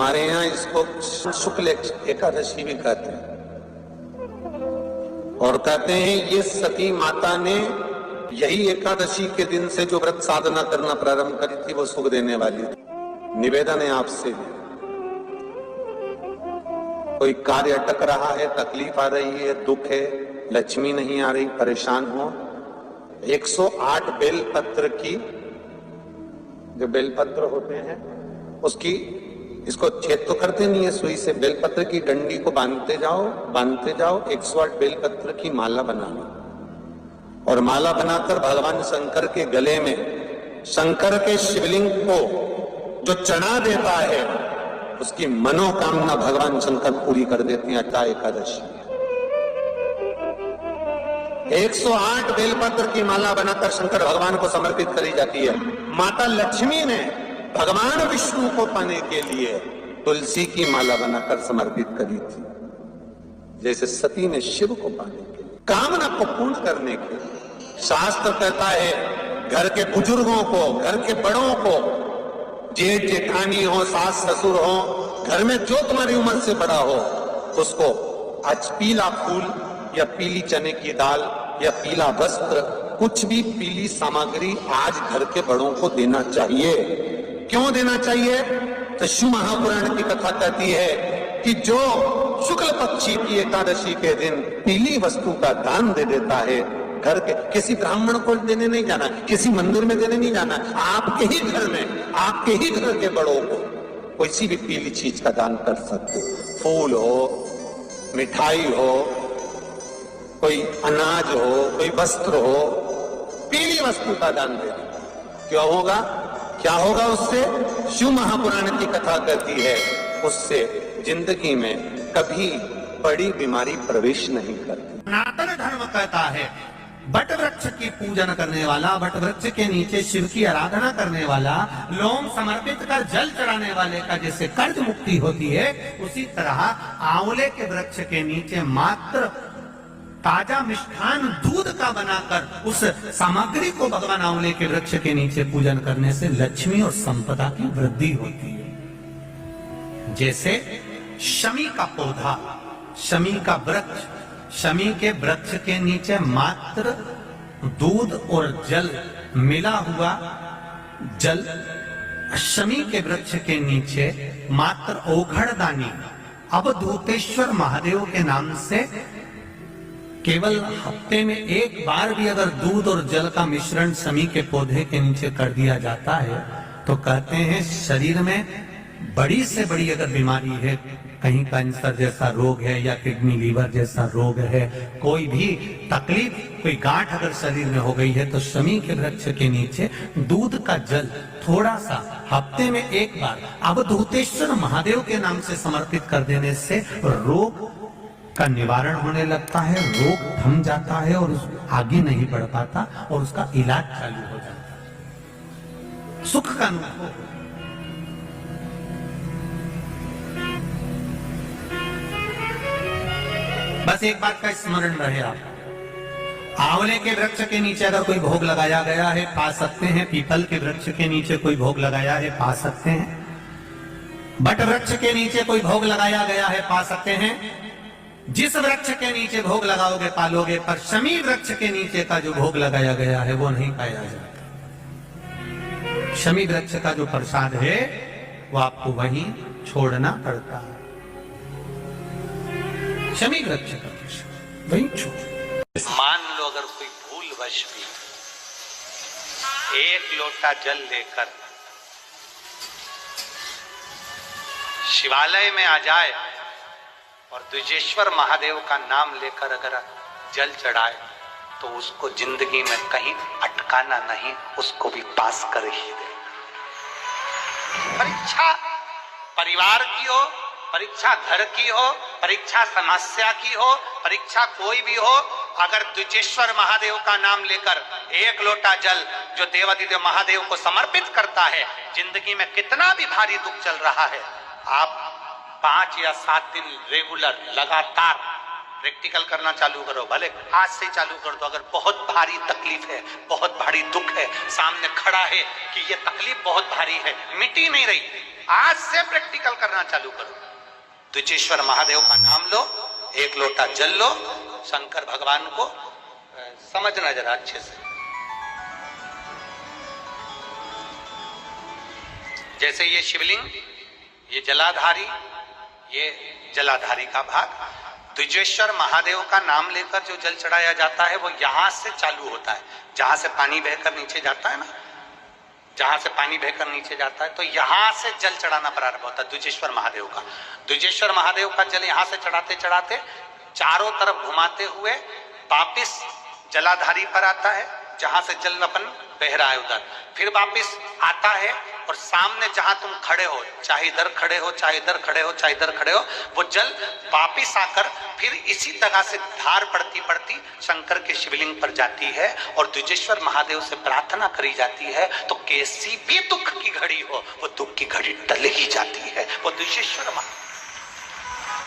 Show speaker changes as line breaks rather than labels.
हमारे यहाँ इसको शुक्ल एकादशी भी कहते हैं और कहते हैं ये सती माता ने यही एकादशी के दिन से जो व्रत साधना करना प्रारंभ करी थी वो सुख देने वाली थी। निवेदन है आपसे, कोई कार्य अटक रहा है, तकलीफ आ रही है, दुख है, लक्ष्मी नहीं आ रही, परेशान हो, 108 बेलपत्र की, जो बेलपत्र होते हैं उसकी, इसको छेद तो करते नहीं है सुई से, बेलपत्र की डंडी को बांधते जाओ 108 बेलपत्र की माला बना लो और माला बनाकर भगवान शंकर के गले में, शंकर के शिवलिंग को जो चढ़ा देता है उसकी मनोकामना भगवान शंकर पूरी कर देते हैं। अट्टा एकादशी 108 बेलपत्र की माला बनाकर शंकर भगवान को समर्पित करी जाती है। माता लक्ष्मी ने भगवान विष्णु को पाने के लिए तुलसी की माला बनाकर समर्पित करी थी, जैसे सती ने शिव को पाने के लिए, कामना को पूर्ण करने के लिए। शास्त्र कहता है घर के बुजुर्गों को, घर के बड़ों को, जेठ जेठानी हो, सास ससुर हो, घर में जो तुम्हारी उम्र से बड़ा हो, उसको आज पीला फूल या पीली चने की दाल या पीला वस्त्र, कुछ भी पीली सामग्री आज घर के बड़ों को देना चाहिए। क्यों देना चाहिए? तो शिव महापुराण की कथा कहती है कि जो शुक्ल पक्षी की एकादशी के दिन पीली वस्तु का दान दे देता है, घर के किसी ब्राह्मण को देने नहीं जाना, किसी मंदिर में देने नहीं जाना, आपके ही घर में, आपके ही घर के बड़ों को कोई भी पीली चीज का दान कर सकते। फूल हो, मिठाई हो, कोई अनाज हो, कोई वस्त्र हो, पीली वस्तु का दान दे दें। क्यों होगा? क्या होगा उससे? शिव महापुराण की कथा कहती है उससे जिंदगी में कभी बड़ी बीमारी प्रवेश नहीं करती।
सनातन धर्म कहता है बट वृक्ष की पूजन करने वाला, बट वृक्ष के नीचे शिव की आराधना करने वाला, लोम समर्पित कर जल चढ़ाने वाले का जैसे कर्ज मुक्ति होती है, उसी तरह आंवले के वृक्ष के नीचे मात्र ताजा मिष्ठान दूध का बनाकर उस सामग्री को भगवान आंवले के वृक्ष के नीचे पूजन करने से लक्ष्मी और संपदा की वृद्धि होती है। जैसे शमी का पौधा, शमी का वृक्ष, शमी के वृक्ष के नीचे मात्र दूध और जल मिला हुआ जल, शमी के वृक्ष के नीचे मात्र ओखड़दानी अवधूतेश्वर महादेव के नाम से केवल हफ्ते में एक बार भी अगर दूध और जल का मिश्रण शमी के पौधे के नीचे कर दिया जाता है तो कहते हैं शरीर में बड़ी से बड़ी अगर बीमारी है, कहीं कैंसर जैसा रोग है या किडनी लीवर जैसा रोग है, कोई भी तकलीफ, कोई गांठ अगर शरीर में हो गई है, तो शमी के वृक्ष के नीचे दूध का जल थोड़ा सा हफ्ते में एक बार अवधूतेश्वर महादेव के नाम से समर्पित कर देने से रोग का निवारण होने लगता है, रोग थम जाता है और आगे नहीं बढ़ पाता और उसका इलाज चालू हो जाता है, सुख का अनुभव। बस एक बात का स्मरण रहे, आप आंवले के वृक्ष के नीचे अगर कोई भोग लगाया गया है पा सकते हैं, पीपल के वृक्ष के नीचे कोई भोग लगाया है पा सकते हैं, बट वृक्ष के नीचे कोई भोग लगाया गया है पा सकते हैं। जिस वृक्ष के नीचे भोग लगाओगे पालोगे, पर शमी वृक्ष के नीचे का जो भोग लगाया गया है वो नहीं पाया जाता। शमी वृक्ष का जो प्रसाद है वो आपको वहीं छोड़ना पड़ता है। शमी वृक्ष का प्रसाद वहीं छोड़।
मान लो अगर कोई भूलवश भी एक लोटा जल लेकर शिवालय में आ जाए और द्विजेश्वर महादेव का नाम लेकर अगर जल चढ़ाए तो उसको जिंदगी में कहीं अटकाना नहीं, उसको भी पास कर ही दे। परीक्षा परिवार की हो, परीक्षा घर की हो, परीक्षा समस्या की हो, परीक्षा कोई भी हो, अगर द्विजेश्वर महादेव का नाम लेकर एक लोटा जल जो देवादिदेव महादेव को समर्पित करता है, जिंदगी में कितना भी भारी दुख चल रहा है, आप 5 या 7 दिन रेगुलर लगातार प्रैक्टिकल करना चालू करो, भले आज से चालू कर दो। अगर बहुत भारी तकलीफ है, बहुत भारी दुख है, सामने खड़ा है कि ये तकलीफ बहुत भारी है, मिटी नहीं रही, आज से प्रैक्टिकल करना चालू करो। द्विजेश्वर महादेव का नाम लो, एक लोटा जल लो, शंकर भगवान को समझना जरा अच्छे से। जैसे ये शिवलिंग, ये जलाधारी, ये जलाधारी का भाग, द्विजेश्वर महादेव का नाम लेकर जो जल चढ़ाया जाता है वो यहां से चालू होता है। जहां से पानी बहकर नीचे जाता है ना, जहां से पानी बहकर नीचे जाता है तो यहां से जल चढ़ाना प्रारंभ होता है द्विजेश्वर महादेव का। द्विजेश्वर महादेव का जल यहां से चढ़ाते चढ़ाते चारों तरफ घुमाते हुए वापिस जलाधारी पर आता है, जहां से जल अपन बह रहा है उधर, फिर वापिस आता है और सामने जहां तुम खड़े हो, चाहे इधर खड़े हो, चाहे इधर खड़े हो, चाहे इधर खड़े हो, वो जल वापिस आकर फिर इसी तरह से धार पड़ती पड़ती शंकर के शिवलिंग पर जाती है और द्विजेश्वर महादेव से प्रार्थना करी जाती है। तो कैसी भी दुख की घड़ी हो, वो दुख की घड़ी टल ही जाती है। वो द्विजेश्वर महादेव